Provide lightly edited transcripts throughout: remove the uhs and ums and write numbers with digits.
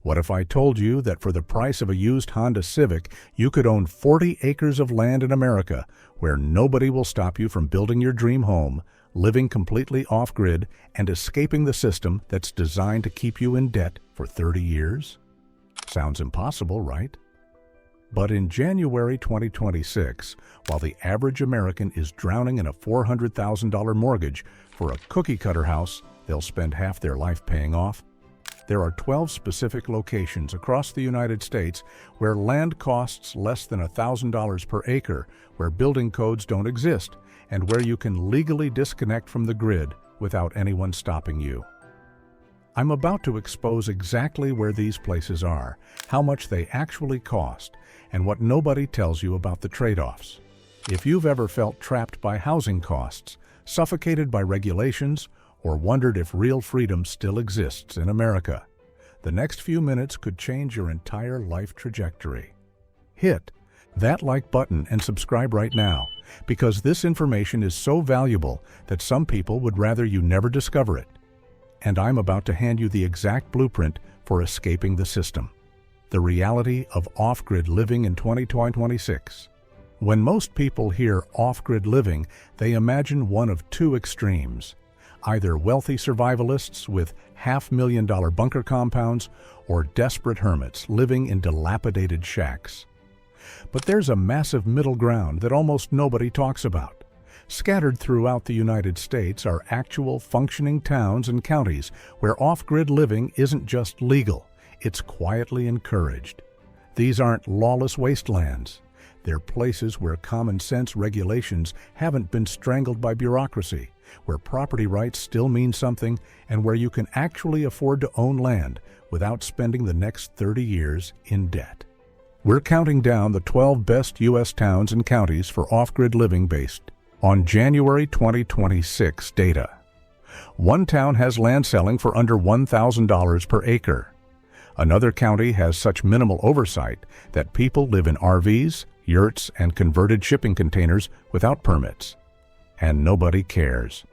What if I told you that for the price of a used Honda Civic, you could own 40 acres of land in America where nobody will stop you from building your dream home, living completely off-grid, and escaping the system that's designed to keep you in debt for 30 years? Sounds impossible, right? But in January 2026, while the average American is drowning in a $400,000 mortgage for a cookie-cutter house they'll spend half their life paying off, there are 12 specific locations across the United States where land costs less than $1,000 per acre, where building codes don't exist, and where you can legally disconnect from the grid without anyone stopping you. I'm about to expose exactly where these places are, how much they actually cost, and what nobody tells you about the trade-offs. If you've ever felt trapped by housing costs, suffocated by regulations, or wondered if real freedom still exists in America, the next few minutes could change your entire life trajectory. Hit that like button and subscribe right now, because this information is so valuable that some people would rather you never discover it. And I'm about to hand you the exact blueprint for escaping the system. The reality of off-grid living in 2026. When most people hear off-grid living, they imagine one of two extremes. Either wealthy survivalists with $500,000 bunker compounds or desperate hermits living in dilapidated shacks. But there's a massive middle ground that almost nobody talks about. Scattered throughout the United States are actual functioning towns and counties where off-grid living isn't just legal, it's quietly encouraged. These aren't lawless wastelands. They're places where common sense regulations haven't been strangled by bureaucracy, where property rights still mean something, and where you can actually afford to own land without spending the next 30 years in debt. We're counting down the 12 best U.S. towns and counties for off-grid living based on January 2026 data. One town has land selling for under $1,000 per acre. Another county has such minimal oversight that people live in RVs, yurts, and converted shipping containers without permits. And nobody cares.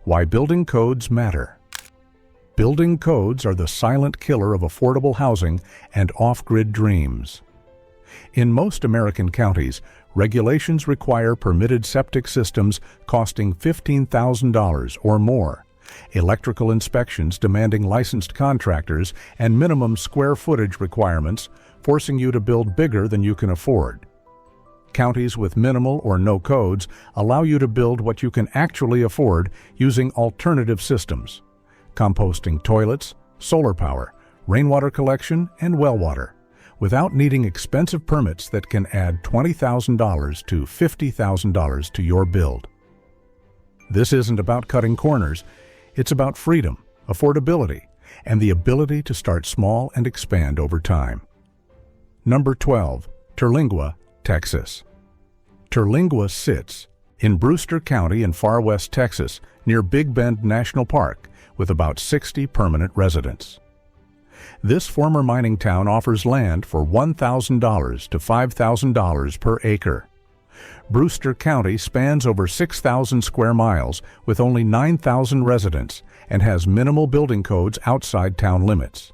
Why building codes matter. Building codes are the silent killer of affordable housing and off-grid dreams. In most American counties, regulations require permitted septic systems costing $15,000 or more, electrical inspections demanding licensed contractors, and minimum square footage requirements forcing you to build bigger than you can afford. Counties with minimal or no codes allow you to build what you can actually afford using alternative systems: composting toilets, solar power, rainwater collection, and well water, without needing expensive permits that can add $20,000 to $50,000 to your build. This isn't about cutting corners, it's about freedom, affordability, and the ability to start small and expand over time. Number 12, Terlingua, Texas. Terlingua sits in Brewster County in far west Texas, near Big Bend National Park, with about 60 permanent residents. This former mining town offers land for $1,000 to $5,000 per acre. Brewster County spans over 6,000 square miles with only 9,000 residents and has minimal building codes outside town limits.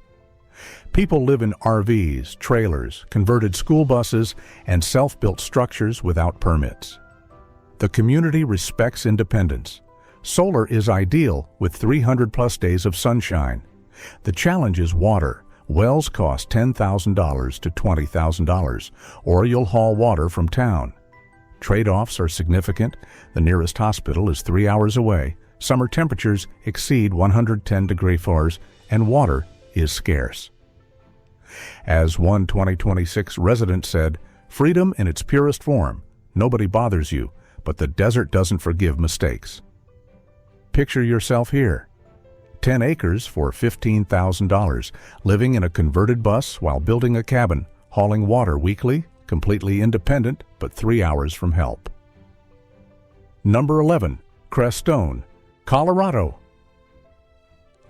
People live in RVs, trailers, converted school buses, and self-built structures without permits. The community respects independence. Solar is ideal with 300-plus days of sunshine. The challenge is water. Wells cost $10,000 to $20,000, or you'll haul water from town. Trade-offs are significant. The nearest hospital is 3 hours away. Summer temperatures exceed 110 degrees Fahrenheit, and water is scarce. As one 2026 resident said, "Freedom in its purest form. Nobody bothers you, but the desert doesn't forgive mistakes." Picture yourself here. 10 acres for $15,000, living in a converted bus while building a cabin, hauling water weekly, completely independent, but 3 hours from help. Number 11, Crestone, Colorado.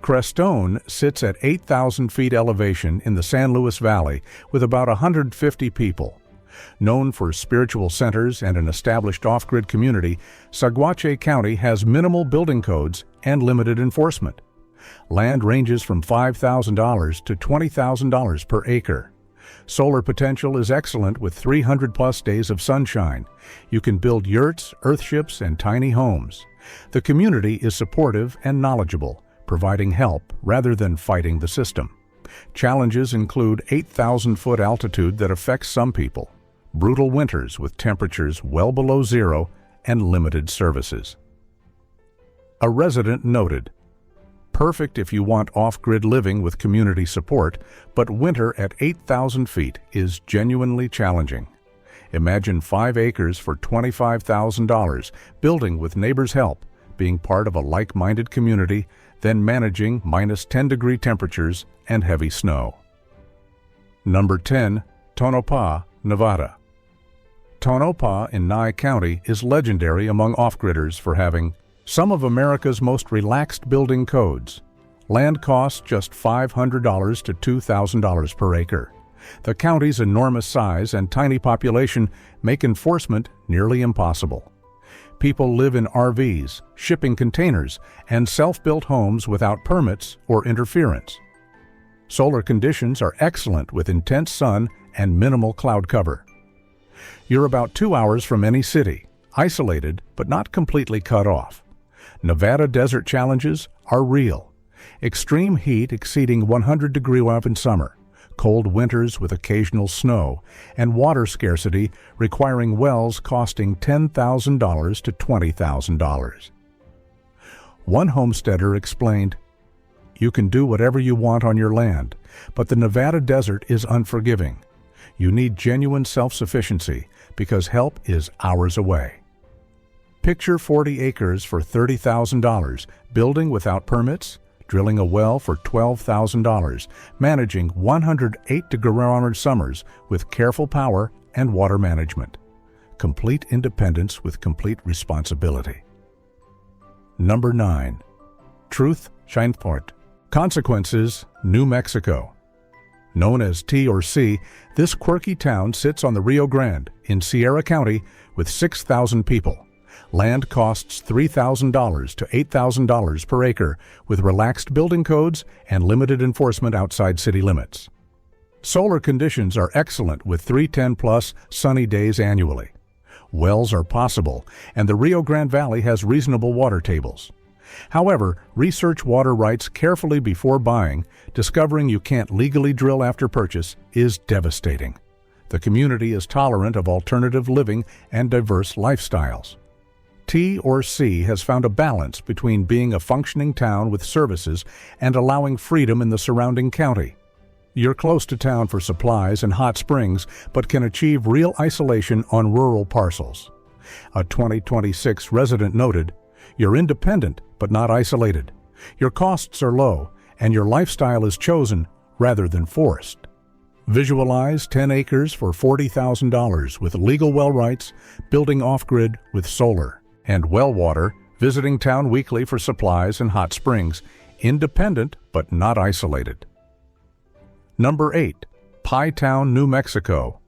Crestone sits at 8,000 feet elevation in the San Luis Valley with about 150 people. Known for spiritual centers and an established off-grid community, Saguache County has minimal building codes and limited enforcement. Land ranges from $5,000 to $20,000 per acre. Solar potential is excellent with 300+ days of sunshine. You can build yurts, earthships, and tiny homes. The community is supportive and knowledgeable, providing help rather than fighting the system. Challenges include 8,000-foot altitude that affects some people, brutal winters with temperatures well below zero, and limited services. A resident noted, "Perfect if you want off-grid living with community support, but winter at 8,000 feet is genuinely challenging. Imagine 5 acres for $25,000, building with neighbors' help, being part of a like-minded community, then managing -10-degree temperatures and heavy snow." Number 10. Tonopah, Nevada. Tonopah in Nye County is legendary among off-gridders for having some of America's most relaxed building codes. Land costs just $500 to $2,000 per acre. The county's enormous size and tiny population make enforcement nearly impossible. People live in RVs, shipping containers, and self-built homes without permits or interference. Solar conditions are excellent with intense sun and minimal cloud cover. You're about 2 hours from any city, isolated but not completely cut off. Nevada desert challenges are real. Extreme heat exceeding 100 degrees in summer, cold winters with occasional snow, and water scarcity requiring wells costing $10,000 to $20,000. One homesteader explained, "You can do whatever you want on your land, but the Nevada desert is unforgiving. You need genuine self-sufficiency because help is hours away." Picture 40 acres for $30,000, building without permits, drilling a well for $12,000, managing 108-degree summers with careful power and water management. Complete independence with complete responsibility. Number 9. Truth Shineport. Consequences, New Mexico. Known as T or C, this quirky town sits on the Rio Grande in Sierra County with 6,000 people. Land costs $3,000 to $8,000 per acre with relaxed building codes and limited enforcement outside city limits. Solar conditions are excellent with 310+ sunny days annually. Wells are possible, and the Rio Grande Valley has reasonable water tables. However, research water rights carefully before buying. Discovering you can't legally drill after purchase is devastating. The community is tolerant of alternative living and diverse lifestyles. T or C has found a balance between being a functioning town with services and allowing freedom in the surrounding county. You're close to town for supplies and hot springs, but can achieve real isolation on rural parcels. A 2026 resident noted, "You're independent, but not isolated. Your costs are low, and your lifestyle is chosen rather than forced." Visualize 10 acres for $40,000 with legal well rights, building off-grid with solar, and well water, visiting town weekly for supplies and hot springs, independent but not isolated. Number 8. Pie Town, New Mexico.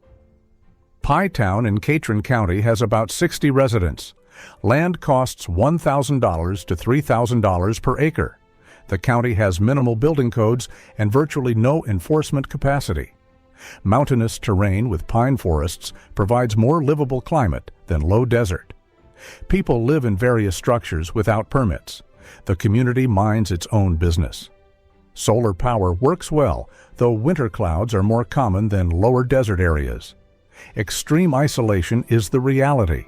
Pie Town in Acre County has about 60 residents. Land costs $1,000 to $3,000 per acre. The county has minimal building codes and virtually no enforcement capacity. Mountainous terrain with pine forests provides more livable climate than low desert. People live in various structures without permits. The community minds its own business. Solar power works well, though winter clouds are more common than lower desert areas. Extreme isolation is the reality.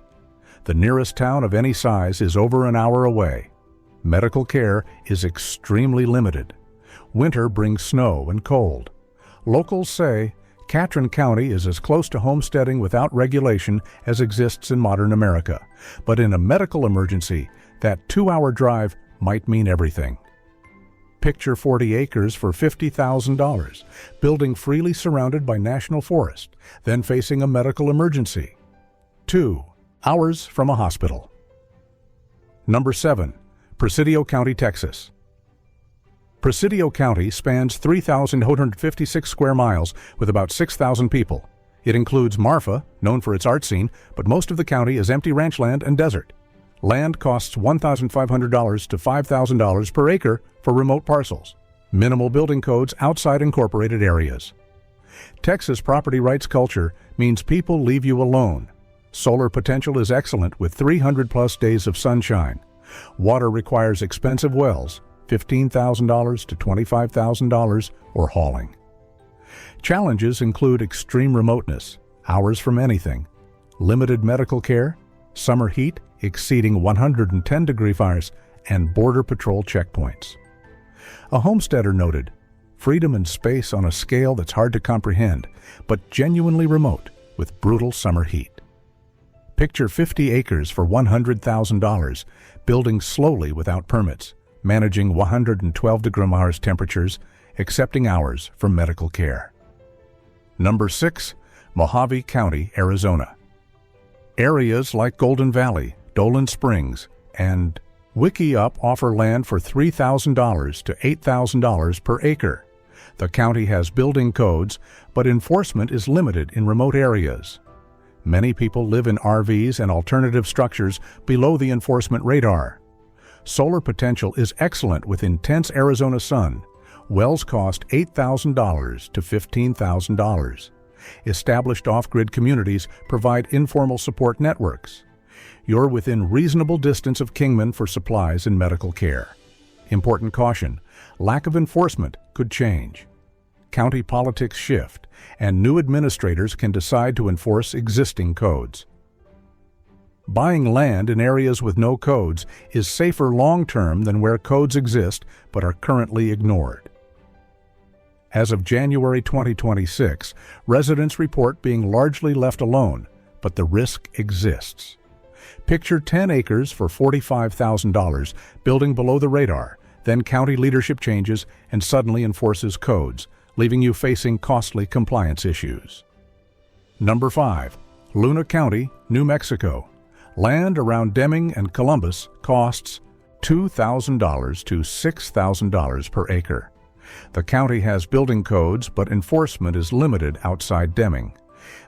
The nearest town of any size is over an hour away. Medical care is extremely limited. Winter brings snow and cold. Locals say Acre County is as close to homesteading without regulation as exists in modern America, but in a medical emergency, that 2-hour drive might mean everything. Picture 40 acres for $50,000, building freely surrounded by national forest, then facing a medical emergency. 2 hours from a hospital. Number 7. Presidio County, Texas. Presidio County spans 3,156 square miles with about 6,000 people. It includes Marfa, known for its art scene, but most of the county is empty ranchland and desert. Land costs $1,500 to $5,000 per acre for remote parcels. Minimal building codes outside incorporated areas. Texas property rights culture means people leave you alone. Solar potential is excellent with 300+ days of sunshine. Water requires expensive wells, $15,000 to $25,000, or hauling. Challenges include extreme remoteness, hours from anything, limited medical care, summer heat exceeding 110-degree fires, and border patrol checkpoints. A homesteader noted, freedom and space on a scale that's hard to comprehend, but genuinely remote with brutal summer heat. Picture 50 acres for $100,000, building slowly without permits, managing 112-degree temperatures, accepting hours from medical care. Number 6, Mojave County, Arizona. Areas like Golden Valley, Dolan Springs, and Wickiup offer land for $3,000 to $8,000 per acre. The county has building codes, but enforcement is limited in remote areas. Many people live in RVs and alternative structures below the enforcement radar. Solar potential is excellent with intense Arizona sun. Wells cost $8,000 to $15,000. Established off-grid communities provide informal support networks. You're within reasonable distance of Kingman for supplies and medical care. Important caution, lack of enforcement could change. County politics shift, and new administrators can decide to enforce existing codes. Buying land in areas with no codes is safer long-term than where codes exist but are currently ignored. As of January 2026, residents report being largely left alone, but the risk exists. Picture 10 acres for $45,000, building below the radar, then county leadership changes and suddenly enforces codes, leaving you facing costly compliance issues. Number 5, Luna County, New Mexico. Land around Deming and Columbus costs $2,000 to $6,000 per acre. The county has building codes, but enforcement is limited outside Deming.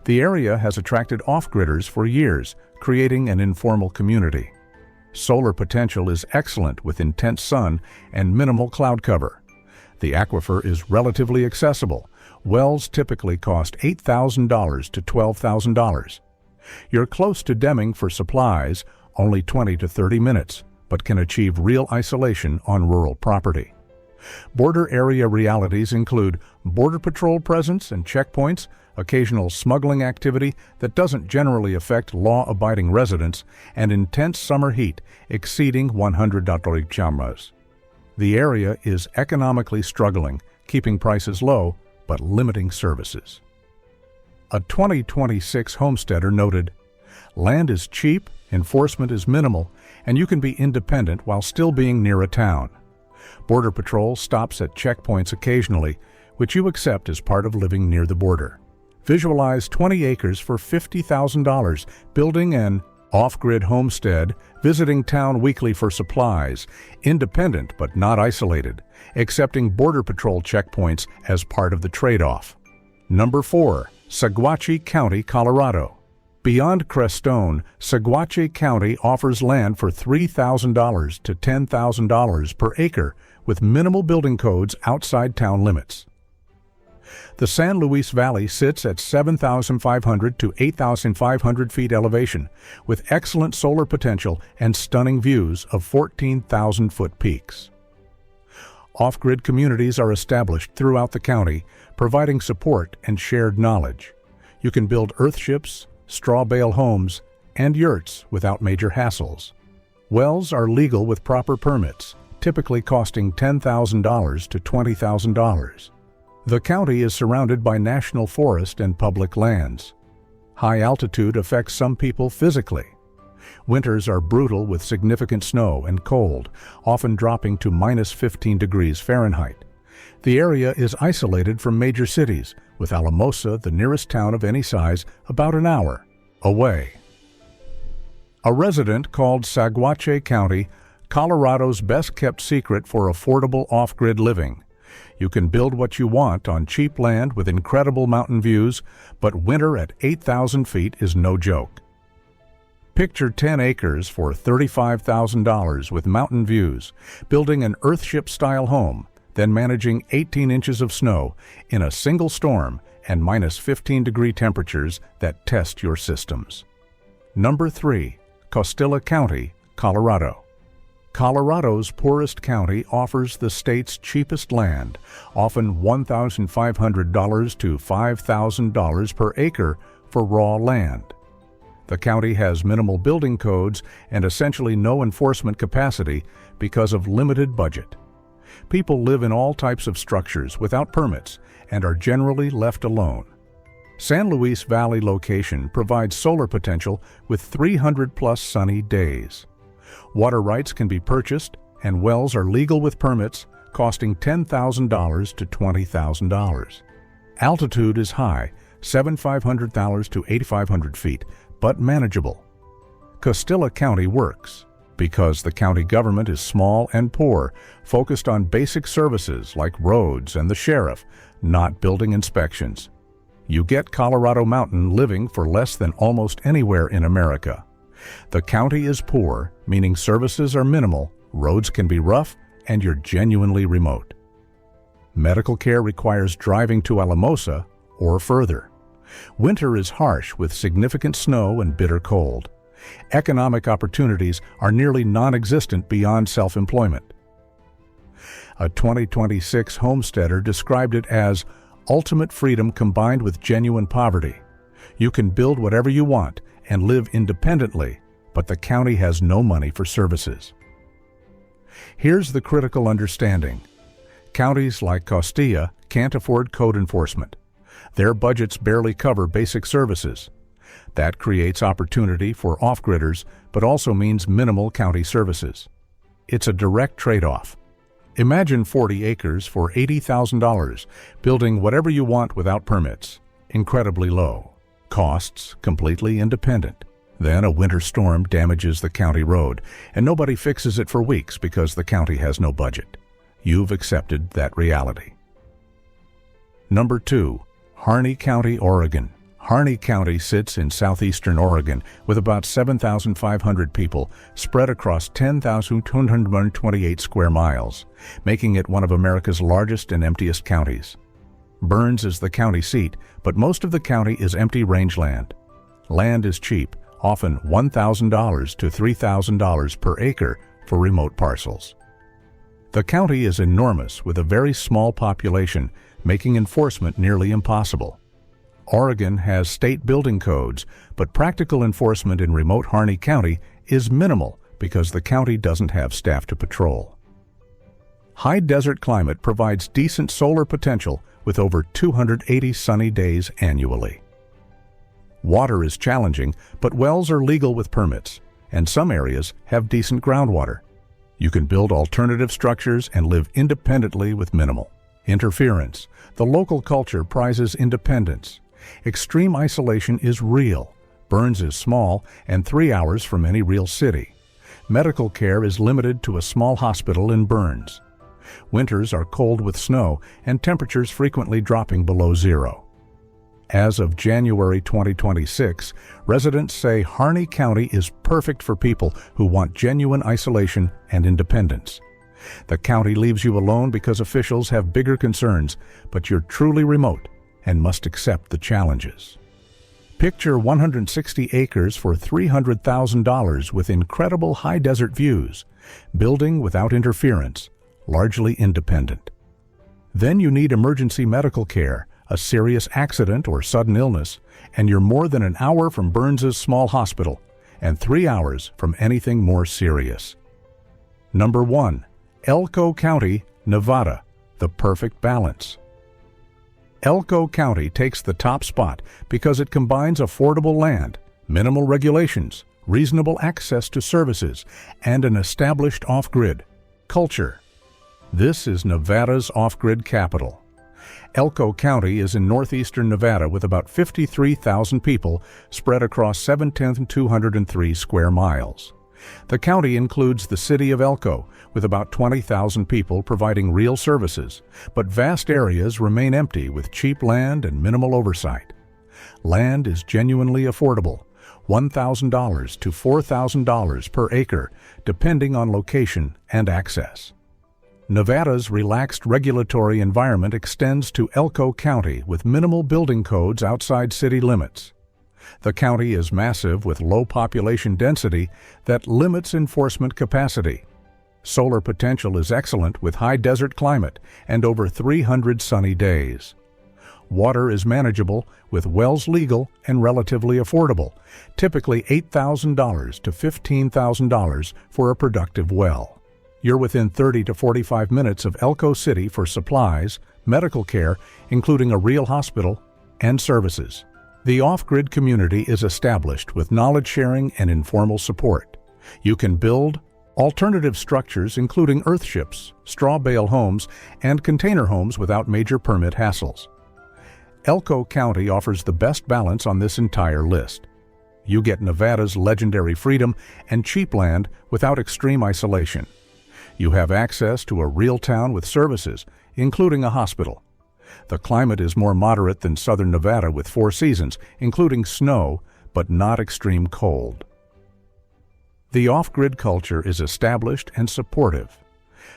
The area has attracted off-gridders for years, creating an informal community. Solar potential is excellent with intense sun and minimal cloud cover. The aquifer is relatively accessible. Wells typically cost $8,000 to $12,000. You're close to Deming for supplies, only 20 to 30 minutes, but can achieve real isolation on rural property. Border area realities include border patrol presence and checkpoints, occasional smuggling activity that doesn't generally affect law-abiding residents, and intense summer heat exceeding 100 degrees. The area is economically struggling, keeping prices low but limiting services. A 2026 homesteader noted, land is cheap, enforcement is minimal, and you can be independent while still being near a town. Border Patrol stops at checkpoints occasionally, which you accept as part of living near the border. Visualize 20 acres for $50,000, building an off-grid homestead, visiting town weekly for supplies, independent but not isolated, accepting Border Patrol checkpoints as part of the trade-off. Number 4, Saguache County, Colorado. Beyond Crestone, Saguache County offers land for $3,000 to $10,000 per acre with minimal building codes outside town limits. The San Luis Valley sits at 7,500 to 8,500 feet elevation, with excellent solar potential and stunning views of 14,000-foot peaks. Off-grid communities are established throughout the county, providing support and shared knowledge. You can build earthships, straw bale homes, and yurts without major hassles. Wells are legal with proper permits, typically costing $10,000 to $20,000. The county is surrounded by national forest and public lands. High altitude affects some people physically. Winters are brutal with significant snow and cold, often dropping to -15 degrees Fahrenheit. The area is isolated from major cities, with Alamosa, the nearest town of any size, about an hour away. A resident called Saguache County, Colorado's best-kept secret for affordable off-grid living. You can build what you want on cheap land with incredible mountain views, but winter at 8,000 feet is no joke. Picture 10 acres for $35,000 with mountain views, building an Earthship-style home, then managing 18 inches of snow in a single storm and minus 15-degree temperatures that test your systems. Number 3. Costilla County, Colorado. Colorado's poorest county offers the state's cheapest land, often $1,500 to $5,000 per acre for raw land. The county has minimal building codes and essentially no enforcement capacity because of limited budget. People live in all types of structures without permits and are generally left alone. San Luis Valley location provides solar potential with 300-plus sunny days. Water rights can be purchased, and wells are legal with permits costing $10,000 to $20,000. Altitude is high, 7,500 to 8,500 feet, but manageable. Costilla County works because the county government is small and poor, focused on basic services like roads and the sheriff, not building inspections. You get Colorado Mountain living for less than almost anywhere in America. The county is poor, meaning services are minimal, roads can be rough, and you're genuinely remote. Medical care requires driving to Alamosa or further. Winter is harsh with significant snow and bitter cold. Economic opportunities are nearly non-existent beyond self-employment. A 2026 homesteader described it as ultimate freedom combined with genuine poverty. You can build whatever you want and live independently, but the county has no money for services. Here's the critical understanding. Counties like Costilla can't afford code enforcement. Their budgets barely cover basic services. That creates opportunity for off-gridders, but also means minimal county services. It's a direct trade-off. Imagine 40 acres for $80,000, building whatever you want without permits. Incredibly low. Costs completely independent. Then a winter storm damages the county road, and nobody fixes it for weeks because the county has no budget. You've accepted that reality. Number 2. Harney County, Oregon. Harney County sits in southeastern Oregon with about 7,500 people spread across 10,228 square miles, making it one of America's largest and emptiest counties. Burns is the county seat, but most of the county is empty rangeland. Land is cheap, often $1,000 to $3,000 per acre for remote parcels. The county is enormous with a very small population, making enforcement nearly impossible. Oregon has state building codes, but practical enforcement in remote Harney County is minimal because the county doesn't have staff to patrol. High desert climate provides decent solar potential with over 280 sunny days annually. Water is challenging, but wells are legal with permits, and some areas have decent groundwater. You can build alternative structures and live independently with minimal interference. The local culture prizes independence. Extreme isolation is real. Burns is small and 3 hours from any real city. Medical care is limited to a small hospital in Burns. Winters are cold with snow and temperatures frequently dropping below zero. As of January 2026, residents say Harney County is perfect for people who want genuine isolation and independence. The county leaves you alone because officials have bigger concerns, but you're truly remote and must accept the challenges. Picture 160 acres for $300,000 with incredible high desert views, building without interference, largely independent. Then you need emergency medical care, a serious accident or sudden illness, and you're more than an hour from Burns's small hospital and 3 hours from anything more serious. Number 1. Elko County, Nevada, the perfect balance. Elko County takes the top spot because it combines affordable land, minimal regulations, reasonable access to services, and an established off-grid culture. This is Nevada's off-grid capital. Elko County is in northeastern Nevada with about 53,000 people spread across 7,203 square miles. The county includes the city of Elko, with about 20,000 people providing real services, but vast areas remain empty with cheap land and minimal oversight. Land is genuinely affordable, $1,000 to $4,000 per acre, depending on location and access. Nevada's relaxed regulatory environment extends to Elko County with minimal building codes outside city limits. The county is massive with low population density that limits enforcement capacity. Solar potential is excellent with high desert climate and over 300 sunny days. Water is manageable with wells legal and relatively affordable, typically $8,000 to $15,000 for a productive well. You're within 30 to 45 minutes of Elko City for supplies, medical care, including a real hospital, and services. The off-grid community is established with knowledge sharing and informal support. You can build alternative structures including earthships, straw bale homes, and container homes without major permit hassles. Elko County offers the best balance on this entire list. You get Nevada's legendary freedom and cheap land without extreme isolation. You have access to a real town with services, including a hospital. The climate is more moderate than southern Nevada with 4 seasons, including snow, but not extreme cold. The off-grid culture is established and supportive.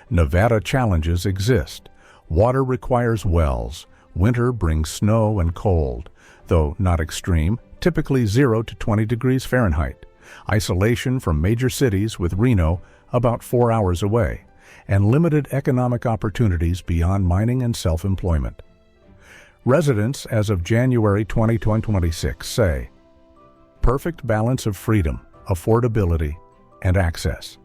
Nevada challenges exist. Water requires wells. Winter brings snow and cold, though not extreme, typically 0 to 20 degrees Fahrenheit. Isolation from major cities with Reno about 4 hours away, and limited economic opportunities beyond mining and self-employment. Residents as of January 2026 say, perfect balance of freedom, affordability, and access.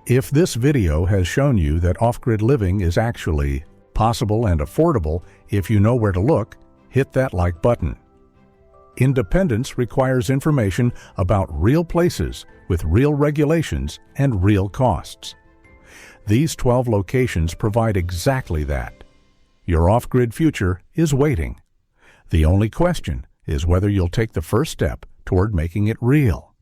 If this video has shown you that off-grid living is actually possible and affordable if you know where to look, hit that like button. Independence requires information about real places with real regulations and real costs. These 12 locations provide exactly that. Your off-grid future is waiting. The only question is whether you'll take the first step toward making it real.